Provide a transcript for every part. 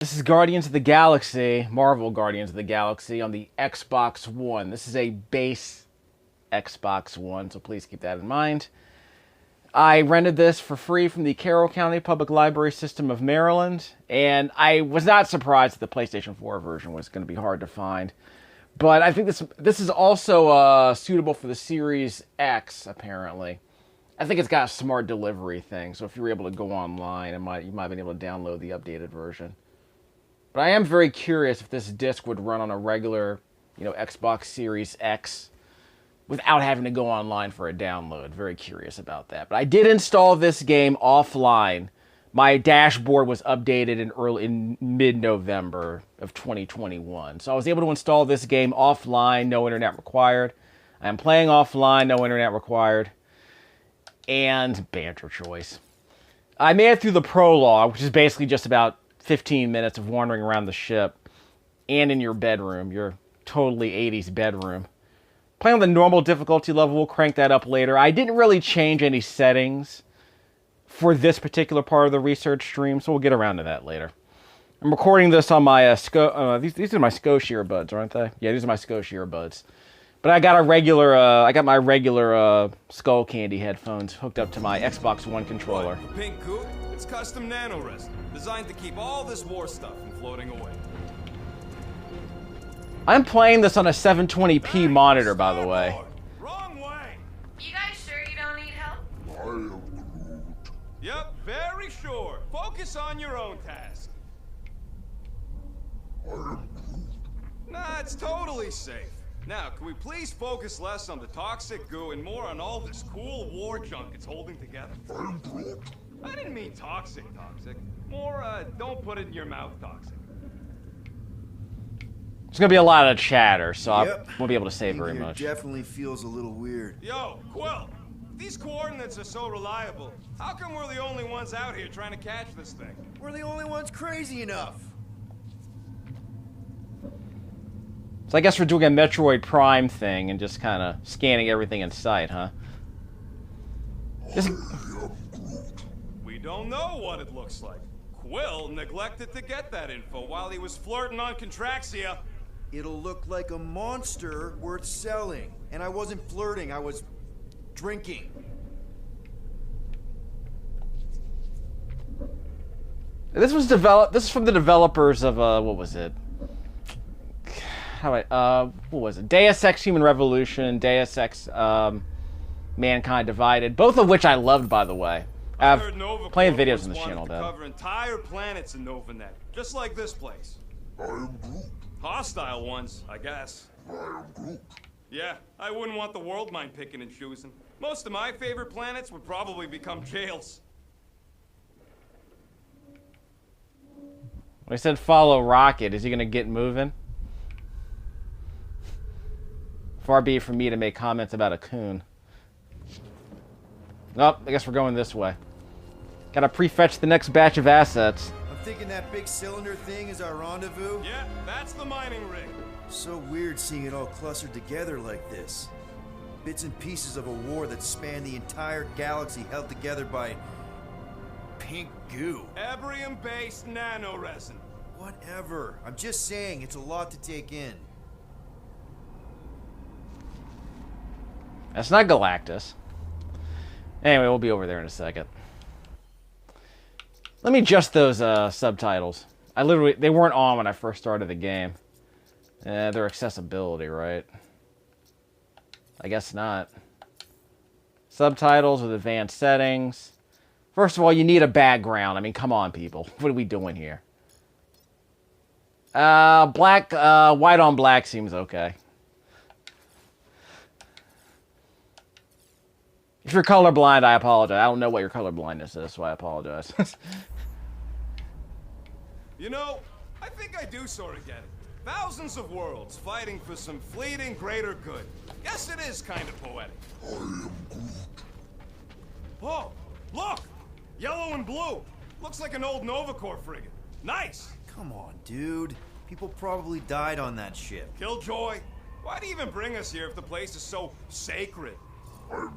This is Guardians of the Galaxy, Marvel Guardians of the Galaxy on the Xbox One. This is a base Xbox One, so please keep that in mind. I rented this for free from the Carroll County Public Library System of Maryland, and I was not surprised that the PlayStation 4 version was going to be hard to find. But I think this is also suitable for the Series X, apparently. I think it's got a smart delivery thing, so if you were able to go online, you might have been able to download the updated version. But I am very curious if this disc would run on a regular, Xbox Series X without having to go online for a download. Very curious about that. But I did install this game offline. My dashboard was updated in mid-November of 2021. So I was able to install this game offline, no internet required. I am playing offline, no internet required. And banter choice. I made it through the prologue, which is basically just about 15 minutes of wandering around the ship and in your bedroom, your totally 80s bedroom. Playing on the normal difficulty level, we'll crank that up later. I didn't really change any settings for this particular part of the research stream, so we'll get around to that later. I'm recording this on my these are my Scotia earbuds, aren't they? Yeah, these are my Scotia earbuds. But I got my regular Skull Candy headphones hooked up to my Xbox One controller. What, pink goo? It's custom nano resin, designed to keep all this war stuff from floating away. I'm playing this on a 720p monitor, by the way. Wrong way. You guys sure you don't need help? I am Groot. Yep, very sure. Focus on your own task. I am Groot. Nah, it's totally safe. Now, can we please focus less on the toxic goo and more on all this cool war junk it's holding together? I am Groot. I didn't mean toxic. More, don't put it in your mouth toxic. There's going to be a lot of chatter, so I won't be able to say very much. Definitely feels a little weird. Yo, Quill, if these coordinates are so reliable, how come we're the only ones out here trying to catch this thing? We're the only ones crazy enough. So I guess we're doing a Metroid Prime thing and just kind of scanning everything in sight, huh? We don't know what it looks like. Quill neglected to get that info while he was flirting on Contraxia. It'll look like a monster worth selling. And I wasn't flirting, I was drinking. This is from the developers of what was it? What was it? Deus Ex Human Revolution, Deus Ex Mankind Divided, both of which I loved, by the way. I have plenty of videos on the channel, though. Cover entire planets in NovaNet, just like this place. I am Groot. Hostile ones, I guess. I am Groot. Yeah, I wouldn't want the world mind picking and choosing. Most of my favorite planets would probably become jails. When I said follow Rocket, is he gonna get moving? Far be it from me to make comments about a coon. Oh, I guess we're going this way. Gotta prefetch the next batch of assets. I'm thinking that big cylinder thing is our rendezvous. Yeah, that's the mining rig. So weird seeing it all clustered together like this. Bits and pieces of a war that spanned the entire galaxy held together by pink goo. Ebrium-based nanoresin. Whatever. I'm just saying, it's a lot to take in. That's not Galactus. Anyway, we'll be over there in a second. Let me adjust those subtitles. They weren't on when I first started the game. Their accessibility, right? I guess not. Subtitles with advanced settings. First of all, you need a background. I mean, come on, people. What are we doing here? White on black seems okay. If you're colorblind, I apologize. I don't know what your colorblindness is, so I apologize. You know, I think I do sort of get it. Thousands of worlds fighting for some fleeting greater good. Yes, it is kind of poetic. I am Groot. Oh, look! Yellow and blue. Looks like an old Nova Corps frigate. Nice! Come on, dude. People probably died on that ship. Killjoy, why'd he even bring us here if the place is so sacred? I am Groot.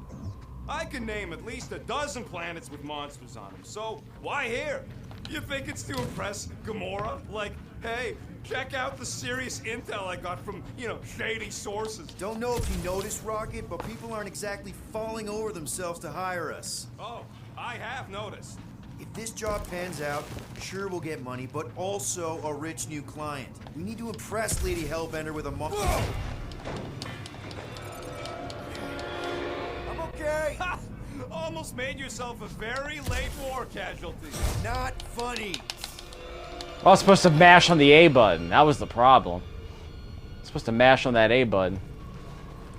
I can name at least a dozen planets with monsters on them, so why here? You think it's to impress Gamora? Like, hey, check out the serious intel I got from, shady sources. Don't know if you noticed, Rocket, but people aren't exactly falling over themselves to hire us. Oh, I have noticed. If this job pans out, sure we'll get money, but also a rich new client. We need to impress Lady Hellbender with a Whoa! I'm okay. Ha! Almost made yourself a very late war casualty. Not funny. I was supposed to mash on the A button. That was the problem. I was supposed to mash on that A button.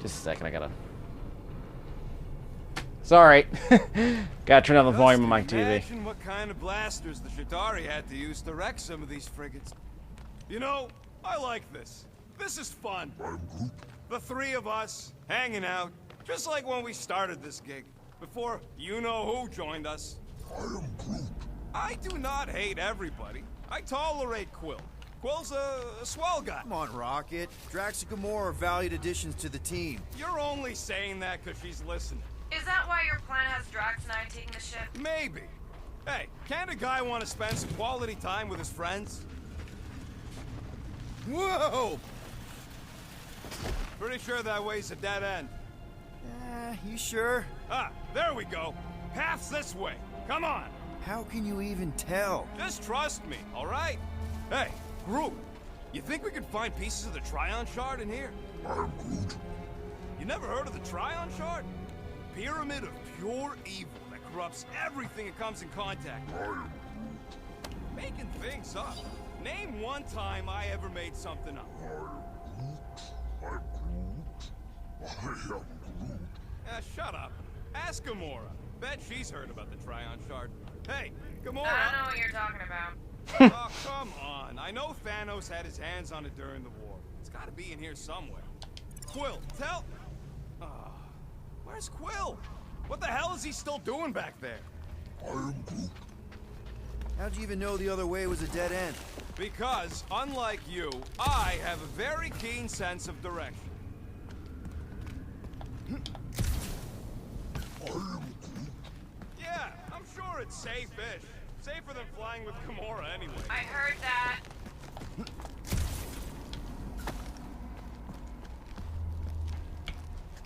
Just a second, I gotta... Sorry. Gotta turn down the volume on my TV. Imagine what kind of blasters the Shatari had to use to wreck some of these frigates. I like this. This is fun. I'm Groot. The three of us, hanging out, just like when we started this gig. Before you-know-who joined us. I am Groot. I do not hate everybody. I tolerate Quill. Quill's a swell guy. Come on, Rocket. Drax and Gamora are valued additions to the team. You're only saying that because she's listening. Is that why your plan has Drax and I taking the ship? Maybe. Hey, can't a guy want to spend some quality time with his friends? Whoa! Pretty sure that way's a dead end. You sure? Ah, there we go. Path's this way. Come on. How can you even tell? Just trust me, all right? Hey, Groot, you think we could find pieces of the Tryon Shard in here? I am Groot. You never heard of the Tryon Shard? Pyramid of pure evil that corrupts everything it comes in contact with. I am Making things up. Name one time I ever made something up. Groot. I'm Groot. Shut up. Ask Gamora. Bet she's heard about the Tryon Shard. Hey, Gamora. I don't know what you're talking about. Oh, come on. I know Thanos had his hands on it during the war. It's gotta be in here somewhere. Quill, tell... where's Quill? What the hell is he still doing back there? I am Groot. How'd you even know the other way was a dead end? Because, unlike you, I have a very keen sense of direction. I am Groot. Yeah, I'm sure it's safe-ish. Safer than flying with Gamora anyway. I heard that.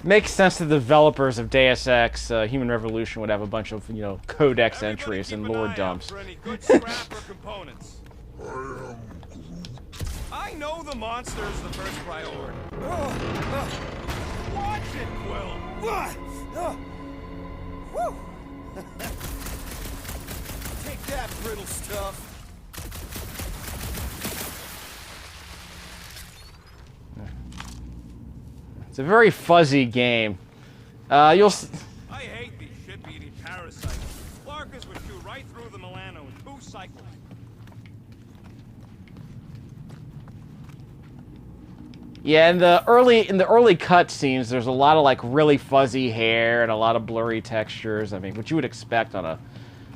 Makes sense the developers of Deus Ex, Human Revolution would have a bunch of, codex Everybody entries keep and an lore eye out dumps. for any good scrap or components. I am Groot. I know the monster is the first priority. Watch it, Quill! Woo! Take that, brittle stuff. It's a very fuzzy game. I hate these ship-eating parasites. Clarkers would shoot right through the Milano in 2 cycles. Yeah, in the early cutscenes, there's a lot of really fuzzy hair and a lot of blurry textures. I mean, what you would expect on a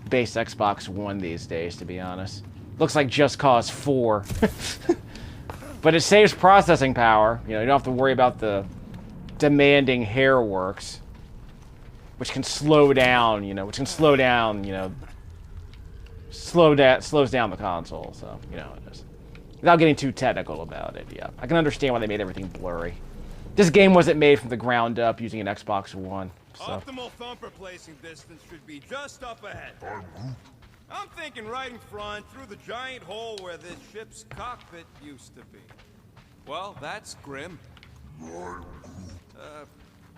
base Xbox One these days, to be honest. Looks like Just Cause 4. But it saves processing power. You don't have to worry about the demanding hair works, which can slow down, slows down the console. So, just, without getting too technical about it, yeah. I can understand why they made everything blurry. This game wasn't made from the ground up using an Xbox One. So. Optimal thumper placing distance should be just up ahead. I'm thinking right in front, through the giant hole where this ship's cockpit used to be. Well, that's grim.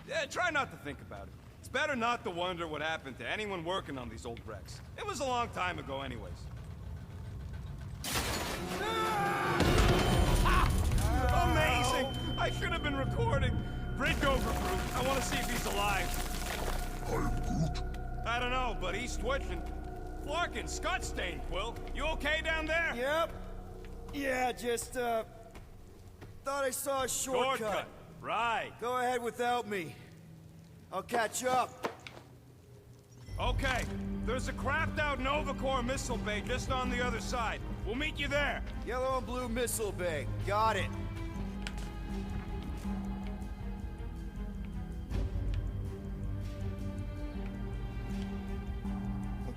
Yeah, try not to think about it. It's better not to wonder what happened to anyone working on these old wrecks. It was a long time ago anyways. Amazing! I should have been recording. Bridge over, Groot. I want to see if he's alive. I am Groot. I don't know, but he's twitching. Flarkin, Scott Stain, Quill. You okay down there? Yep. Yeah, just, thought I saw a shortcut. Right. Go ahead without me. I'll catch up. Okay. There's a crapped-out Nova Corps missile bay just on the other side. We'll meet you there. Yellow and blue missile bay. Got it.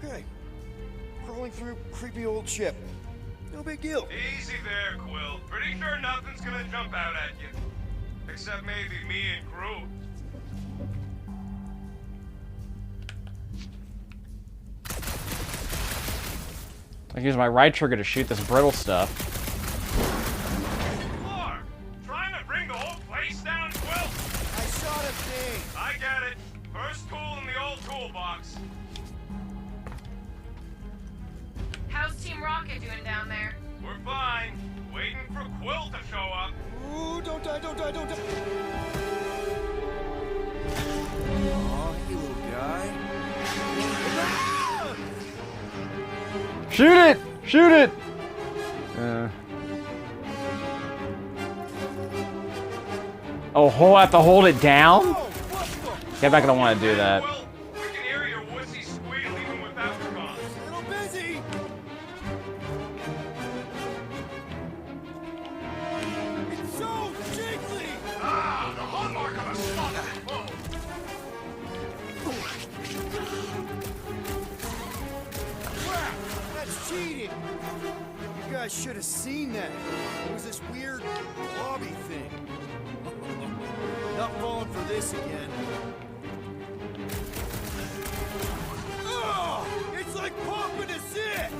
Okay. Crawling going through creepy old ship. No big deal. Easy there, Quill. Pretty sure nothing's gonna jump out at you. Except maybe me and Groot. I use my right trigger to shoot this brittle stuff. Clark, trying to bring the whole place down, Quill? I shot a thing. I get it. First tool in the old toolbox. How's Team Rocket doing down there? We're fine. Waiting for Quill to show up. Ooh, don't die, don't die, don't die. Aw, you little guy. Shoot it! Shoot it! Oh, I have to hold it down? Yeah, I'm not gonna want to do that. Quill, we can hear your wussy squeal even without the cons. A little busy. It's so jiggly. Ah, the hallmark of a slaughter. Crap, that's cheating. You guys should have seen that. It was this weird blobby thing. Not falling for this again. Oh, it's like popping a zit.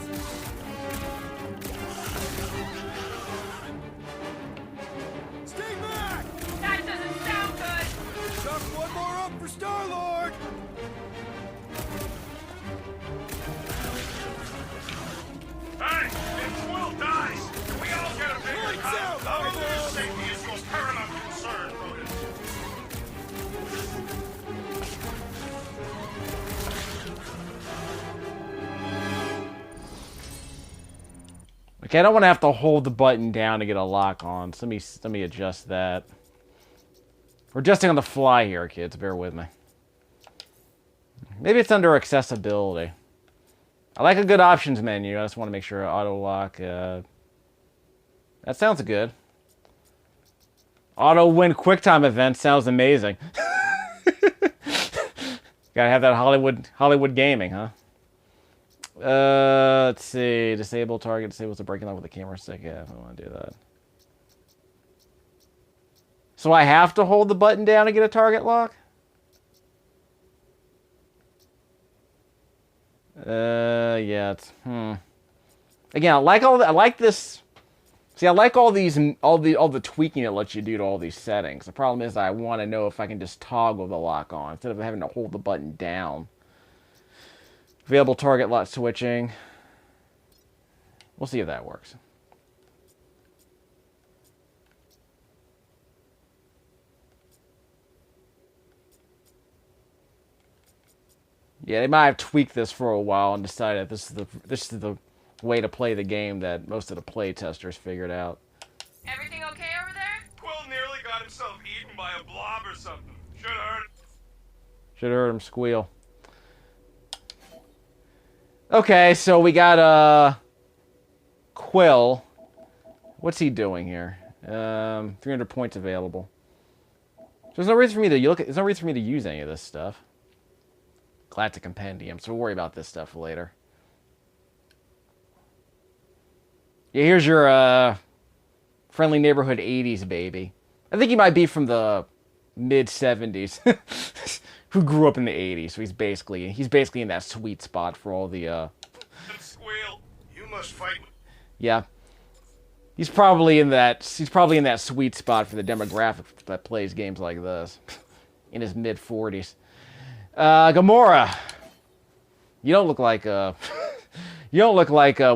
Stay back. That doesn't sound good! Chuck one more up for Star-Lord. Hey, if Quill dies, can we all get a bigger Lights cut? out, Our Marvel! safety is your paramount concern, Rodent. Okay, I don't want to have to hold the button down to get a lock on. So let me adjust that. We're adjusting on the fly here, kids. Bear with me. Maybe it's under accessibility. I like a good options menu. I just want to make sure auto lock. That sounds good. Auto win QuickTime event sounds amazing. Gotta have that Hollywood gaming, huh? Let's see. Disable target. Disables the breaking lock with the camera stick. Yeah, I want to do that. So I have to hold the button down to get a target lock? Yeah, it's Again, I like this. See, I like all the tweaking it lets you do to all these settings. The problem is I want to know if I can just toggle the lock on instead of having to hold the button down. Available target lock switching. We'll see if that works. Yeah, they might have tweaked this for a while and decided this is the way to play the game that most of the play testers figured out. Everything okay over there? Quill nearly got himself eaten by a blob or something. Should have heard. Should have heard him squeal. Okay, so we got Quill. What's he doing here? 300 points available. So there's no reason for me to there's no reason for me to use any of this stuff. Classic Compendium, so we'll worry about this stuff later. Yeah, here's your friendly neighborhood 80s baby. I think he might be from the mid 70s, who grew up in the 80s. So he's basically in that sweet spot for all the. Squeal. You must fight. Yeah, he's probably in that sweet spot for the demographic that plays games like this, in his mid 40s. Gamora, you don't look like what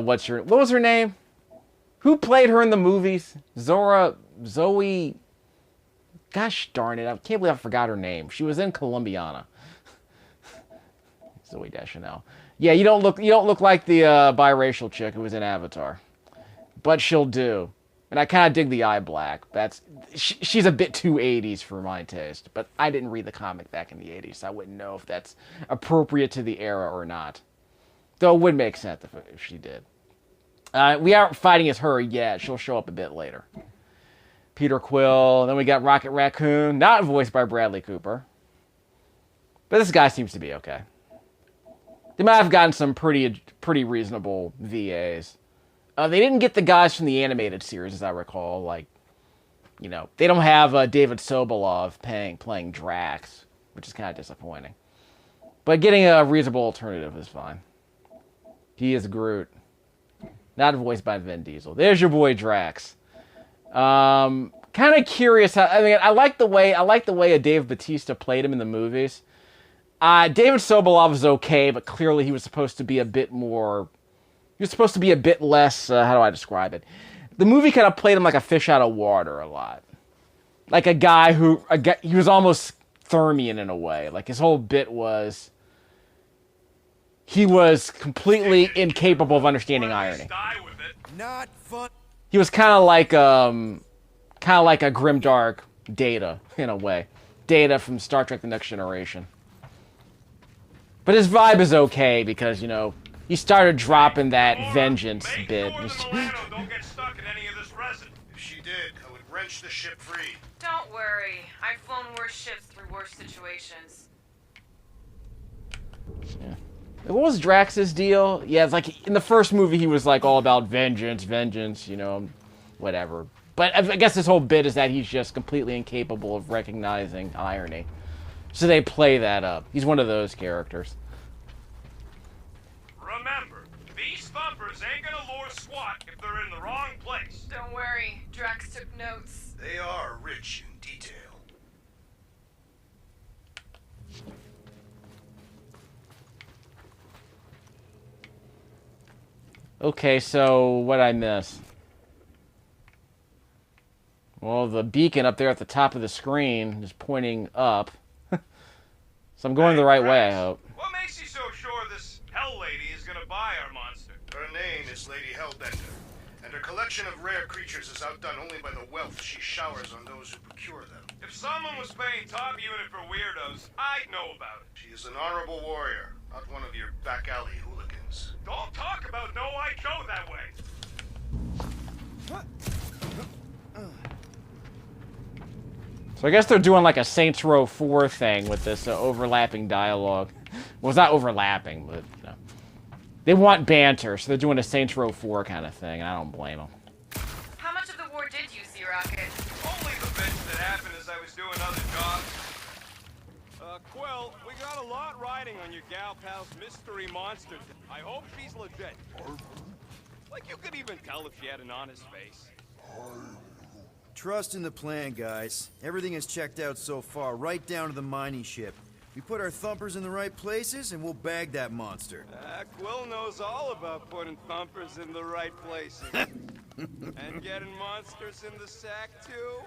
was her name? Who played her in the movies? Zoe. Gosh darn it! I can't believe I forgot her name. She was in Columbiana. Zoe Deschanel. Yeah, you don't look like the biracial chick who was in Avatar, but she'll do. And I kind of dig the eye black. She's a bit too 80s for my taste. But I didn't read the comic back in the 80s, so I wouldn't know if that's appropriate to the era or not. Though it would make sense if she did. We aren't fighting as her yet. She'll show up a bit later. Peter Quill. Then we got Rocket Raccoon, not voiced by Bradley Cooper. But this guy seems to be okay. They might have gotten some pretty reasonable VAs. They didn't get the guys from the animated series, as I recall. Like, you know, they don't have David Sobolov playing Drax, which is kind of disappointing. But getting a reasonable alternative is fine. He is Groot, not voiced by Vin Diesel. There's your boy Drax. Kind of curious how. I mean, I like the way Dave Bautista played him in the movies. David Sobolov is okay, but clearly he was supposed to be a bit more. He was supposed to be a bit less. How do I describe it? The movie kind of played him like a fish out of water a lot, like a guy he was almost Thermian in a way. Like his whole bit was. He was completely incapable of understanding irony. Not fun. He was kind of like a grimdark Data in a way. Data from Star Trek: The Next Generation. But his vibe is okay because, you know, he started dropping that vengeance bit. Don't get stuck in any of this resin. If she did, I would wrench the ship free. Don't worry. I've flown worse ships through worse situations. Yeah. What was Drax's deal? Yeah, it's like in the first movie he was like all about vengeance, you know, whatever. But I guess his whole bit is that he's just completely incapable of recognizing irony. So they play that up. He's one of those characters. Remember, these thumpers ain't gonna lure SWAT if they're in the wrong place. Don't worry. Drax took notes. They are rich in detail. Okay, so what'd I miss? Well, the beacon up there at the top of the screen is pointing up. So I'm going the right way, I hope. What makes you so sure this Hell Lady is gonna buy our monster? Her name is Lady Hellbender, and her collection of rare creatures is outdone only by the wealth she showers on those who procure them. If someone was paying top unit for weirdos, I'd know about it. She is an honorable warrior, not one of your back alley hooligans. Don't talk about No I Joe that way! So I guess they're doing like a Saints Row 4 thing with this overlapping dialogue. Well, it's not overlapping, but you know. They want banter, so they're doing a Saints Row 4 kind of thing, and I don't blame them. How much of the war did you see, Rocket? Only the bits that happened as I was doing other jobs. Quill, we got a lot riding on your gal pal's mystery monster. I hope she's legit. Like, you could even tell if she had an honest face. Trust in the plan, guys. Everything is checked out so far, right down to the mining ship. We put our thumpers in the right places, and we'll bag that monster. Quill knows all about putting thumpers in the right places. And getting monsters in the sack, too.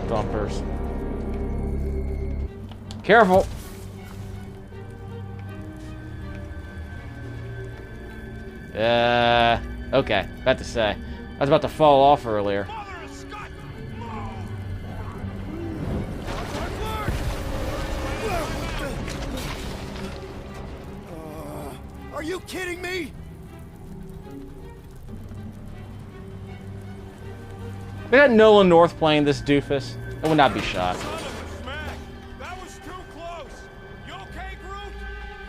Thumpers. Careful! Okay, about to say. I was about to fall off earlier. Are you kidding me? We got Nolan North playing this doofus. I would not be shocked. Son of a smack! That was too close! You okay, Groot?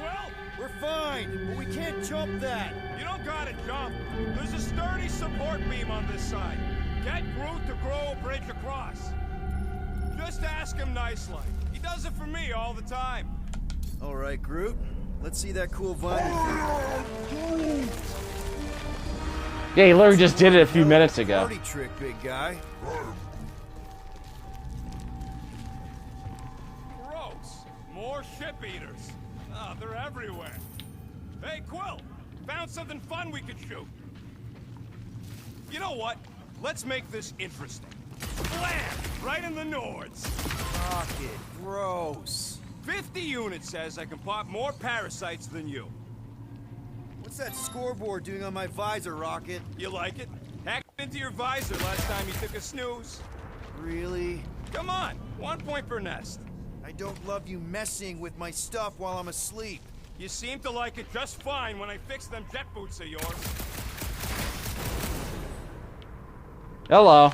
Well, We're fine, but we can't jump that. you don't gotta jump. There's a sturdy support beam on this side. Get Groot to grow a bridge across. Just ask him nice-like. He does it for me all the time. All right, Groot. Let's see that cool vine. Yeah, he literally just did it a few minutes ago. Party trick, big guy. Gross. More ship eaters. Ah, they're everywhere. Hey, Quill. Found something fun we could shoot. You know what? Let's make this interesting. Blam! Right in the Nords. Rocket, gross. 50 units says I can pop more parasites than you. What's that scoreboard doing on my visor, Rocket? You like it? Hacked into your visor last time you took a snooze. Really? Come on, 1 point per nest. I don't love you messing with my stuff while I'm asleep. You seem to like it just fine when I fix them jet boots of yours. Hello.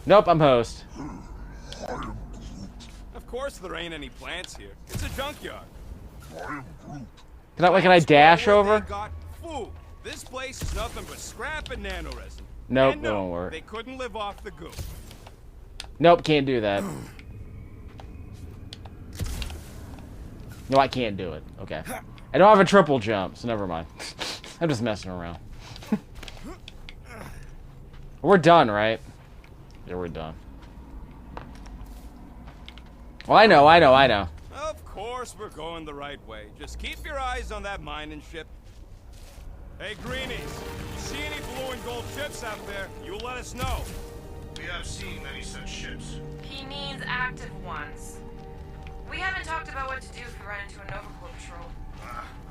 Nope, I'm host. Of course there ain't any plants here. It's a junkyard. Can I dash Where over? They got food. This place is nothing but scrap and nanoresin. Nope, And that won't work. They couldn't live off the goo. Nope, can't do that. No, I can't do it. Okay. I don't have a triple jump, so never mind. I'm just messing around. We're done, right? Yeah, we're done. Well, I know. Of course we're going the right way. Just keep your eyes on that mining ship. Hey, Greenies, you see any blue and gold ships out there, you let us know. We have seen many such ships. He needs active ones. We haven't talked about what to do if we run into a Nova Corps patrol.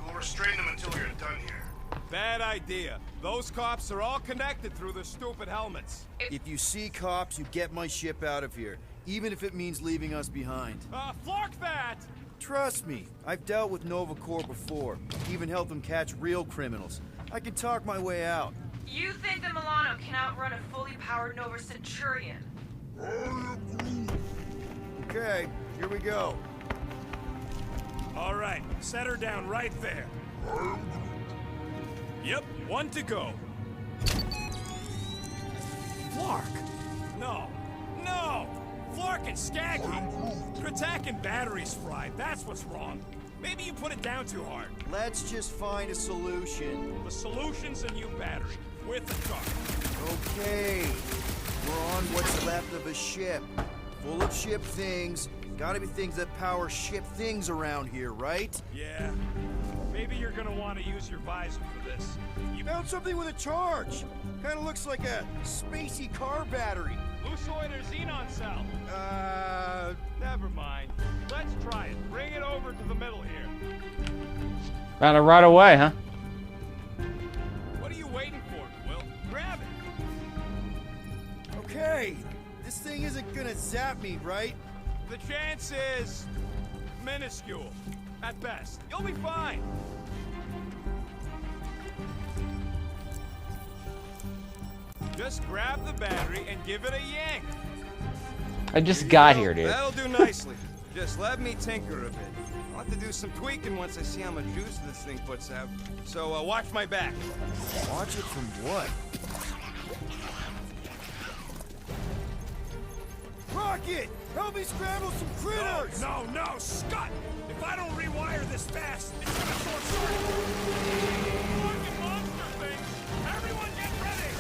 We'll restrain them until you're done here. Bad idea. Those cops are all connected through their stupid helmets. If you see cops, you get my ship out of here, even if it means leaving us behind. Flark that! Trust me, I've dealt with Nova Corps before. Even helped them catch real criminals. I can talk my way out. You think the Milano can outrun a fully powered Nova Centurion? Okay, here we go. All right, set her down right there. Yep, one to go. Flark! No! Flark and Skaggy! Kratak and batteries fried, that's what's wrong. Maybe you put it down too hard. Let's just find a solution. The solution's a new battery, with a charge. Okay, we're on what's left of a ship. Full of ship things. Gotta be things that power ship things around here, right? Yeah. Maybe you're gonna want to use your visor for this. You found something with a charge. Kinda looks like a spacey car battery. Lucioid or xenon cell? Never mind. Let's try it. Bring it over to the middle here. Found it right away, huh? What are you waiting for, Will? Grab it. Okay, this thing isn't gonna zap me, right? The chance is minuscule, at best. You'll be fine. Just grab the battery and give it a yank. I just got here, dude. That'll do nicely. Just let me tinker a bit. I'll have to do some tweaking once I see how much juice this thing puts out. So watch my back. Watch it from what? Rocket! Help me scramble some critters! No, Scott! If I don't rewire this fast, it's gonna short circuit. Fucking monster thing! Everyone get ready!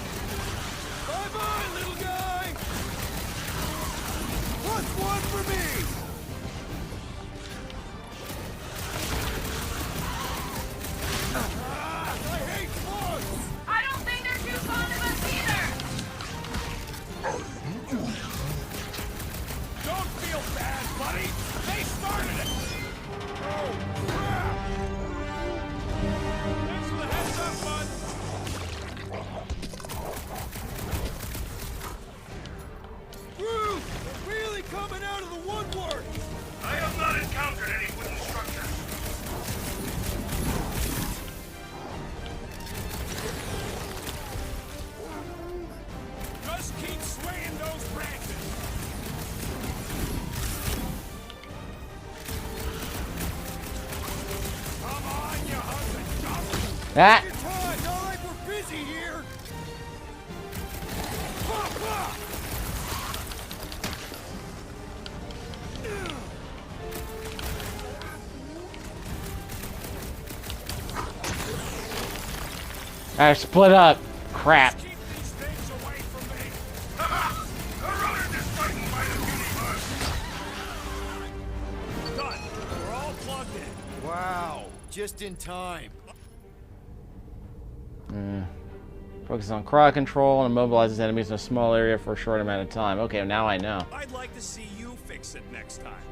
Bye-bye, little guy! What's one for me? I hate slugs! I don't think they're too fond of us either! Don't feel bad, buddy! They started it! Oh, crap! Thanks for the heads up, bud! Woo! They're really coming out of the woodwork! I have not encountered any wooden structures. Just keep swaying those branches! Come on, you hunk of junk! Ah! Your time! Not like we're busy here! Alright, split up. Crap. Keep these things away from me! A runner just frightened by the puny bug. Done! We're all plugged in. Wow, just in time. Focuses on crowd control and immobilizes enemies in a small area for a short amount of time. Okay, now I know. I'd like to see you fix it next time.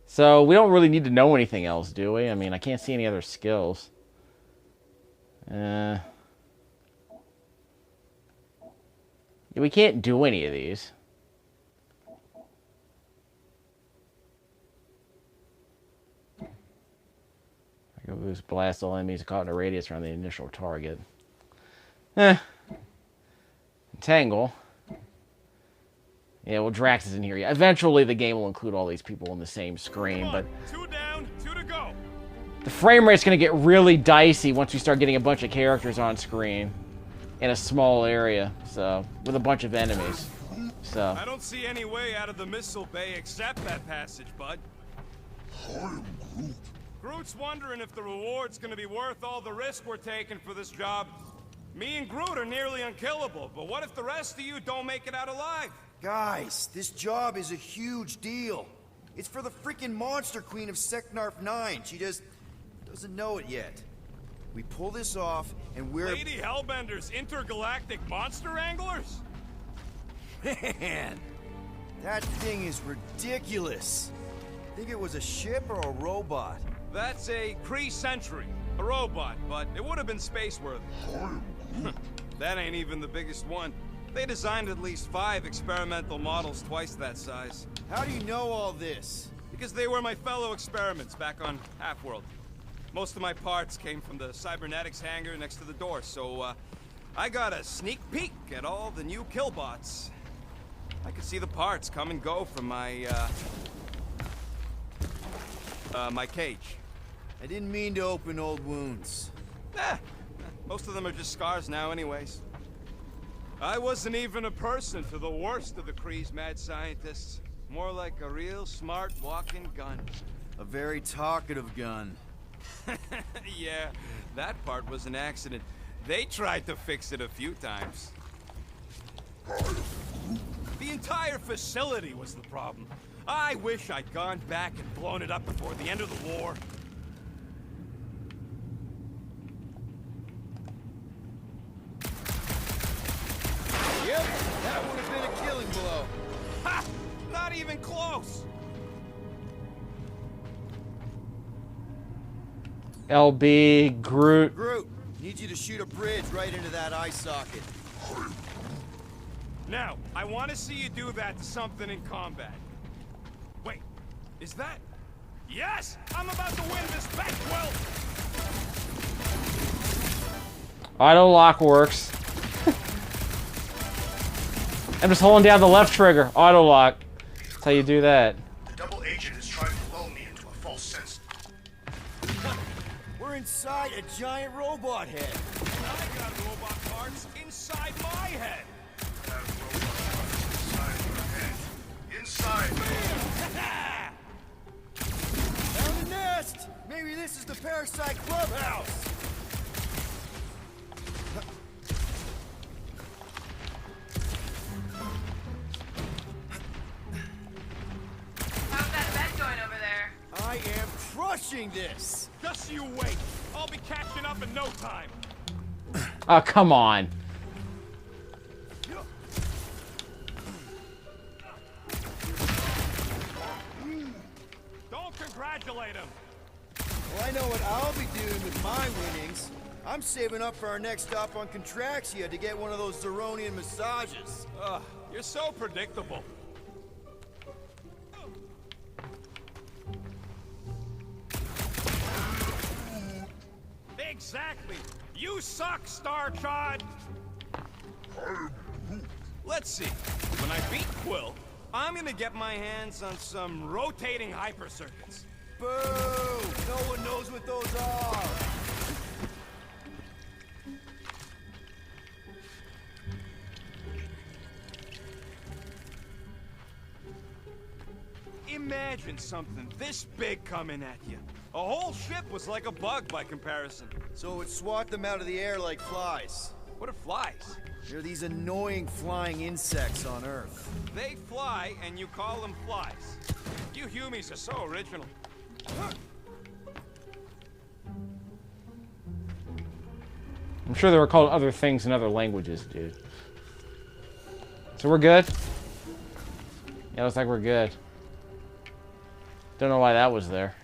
So, we don't really need to know anything else, do we? I mean, I can't see any other skills. Yeah, we can't do any of these. I go boost blast all enemies caught in a radius around the initial target. Entangle. Yeah, well, Drax isn't here yet. Eventually, the game will include all these people on the same screen, but 2 down, 2 to go. the frame rate's going to get really dicey once we start getting a bunch of characters on screen in a small area, so with a bunch of enemies. So I don't see any way out of the missile bay except that passage, bud. I am Groot. Groot's wondering if the reward's gonna be worth all the risk we're taking for this job. Me and Groot are nearly unkillable, but what if the rest of you don't make it out alive? Guys, this job is a huge deal. It's for the freaking Monster Queen of Seknarf 9. She just doesn't know it yet. We pull this off, and we're... Lady Hellbender's intergalactic monster anglers? Man, that thing is ridiculous. Think it was a ship or a robot? That's a Kree Sentry, a robot, but it would have been space-worthy. That ain't even the biggest one. They designed at least 5 experimental models twice that size. How do you know all this? Because they were my fellow experiments back on Half-World. Most of my parts came from the cybernetics hangar next to the door, so I got a sneak peek at all the new killbots. I could see the parts come and go from my my cage. I didn't mean to open old wounds. Most of them are just scars now anyways. I wasn't even a person to the worst of the Kree's mad scientists. More like a real smart walking gun. A very talkative gun. Yeah, that part was an accident. They tried to fix it a few times. The entire facility was the problem. I wish I'd gone back and blown it up before the end of the war. Yep, that would have been a killing blow. Ha! Not even close! LB, Groot. Groot, need you to shoot a bridge right into that eye socket. Now, I want to see you do that to something in combat. Wait, is that... Yes! I'm about to win this bet, Will! Auto lock works. I'm just holding down the left trigger. Auto lock. That's how you do that. The double agent is trying to lull me into a false sense. We're inside a giant robot head. I got robot parts inside my head! That robot inside your head. Inside. Found a nest! Maybe this is the Parasite Clubhouse! How's that bed going over there? I am crushing this! Just you wait. I'll be catching up in no time. Oh, come on. Don't congratulate him. Well, I know what I'll be doing with my winnings. I'm saving up for our next stop on Contraxia to get one of those Zeronian massages. Ugh, you're so predictable. Exactly. You suck, Starchild. Let's see. When I beat Quill, I'm gonna get my hands on some rotating hyper circuits. Boo! No one knows what those are! Imagine something this big coming at you. A whole ship was like a bug by comparison. So it would swat them out of the air like flies. What are flies? They're these annoying flying insects on Earth. They fly, and you call them flies. You humies are so original. I'm sure they were called other things in other languages, dude. So we're good? Yeah, looks like we're good. Don't know why that was there.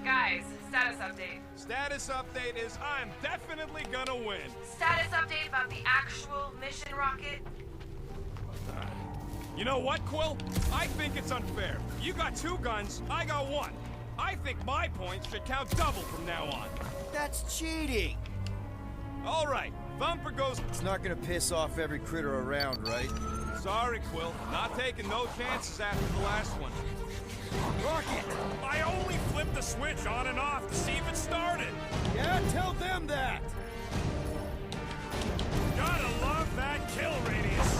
Guys, status update. Status update is I'm definitely gonna win. Status update about the actual mission rocket. You know what, Quill? I think it's unfair. You got 2 guns, I got 1. I think my points should count double from now on. That's cheating! All right, Thumper goes... It's not gonna piss off every critter around, right? Sorry, Quill. Not taking no chances after the last one. Rocket, I only flipped the switch on and off to see if it started. Yeah, tell them that. Gotta love that kill radius.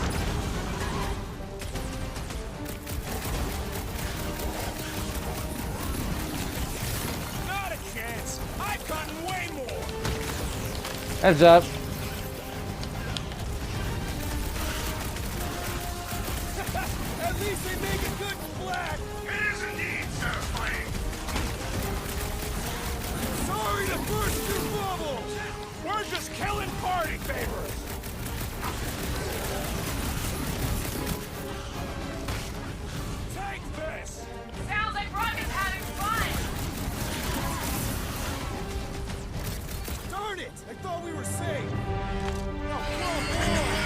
Not a chance. I've gotten way more. Heads up. At least they make a good splat. It is indeed satisfying. Sorry to burst your bubble. We're just killing party favors. Take this. Sounds like Rocket's having fun. Darn it! I thought we were safe. Oh, come on!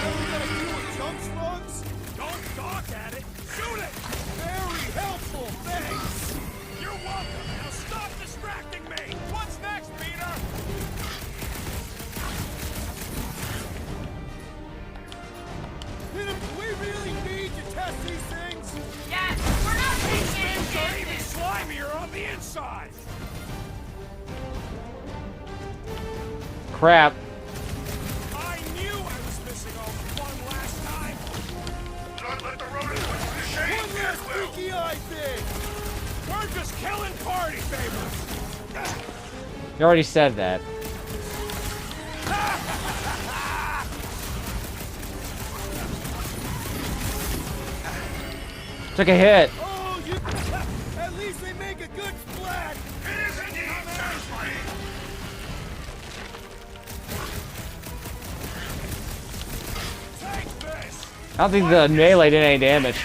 What we gotta do with jump slugs? Don't gawk at it. Shoot it. Very helpful, thanks. You're welcome. Now stop distracting me. What's next, Peter? Do we really need to test these things? Yes, we're not taking any Things are even chances. slimier on the inside. Crap. I knew I was missing all the fun last time. Do not let the rodent put you to shame, One dear last Quill. freaky eye thing. We're just killing party favors. You already said that. Took a hit. Oh, you... At least they make a good splat. It is indeed satisfying. Take this. I don't think the melee did any damage.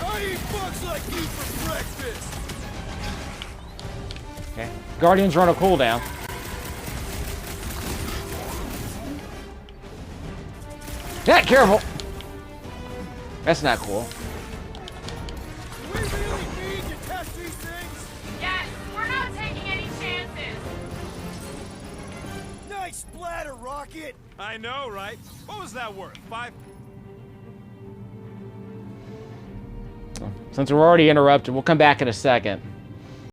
I eat bugs like you for breakfast. Okay. Guardians run a cooldown. Yeah, careful. That's not cool. Do we really need to test these things? Yes, we're not taking any chances. Nice splatter, Rocket. I know, right? What was that worth? 5? Since we're already interrupted, we'll come back in a second.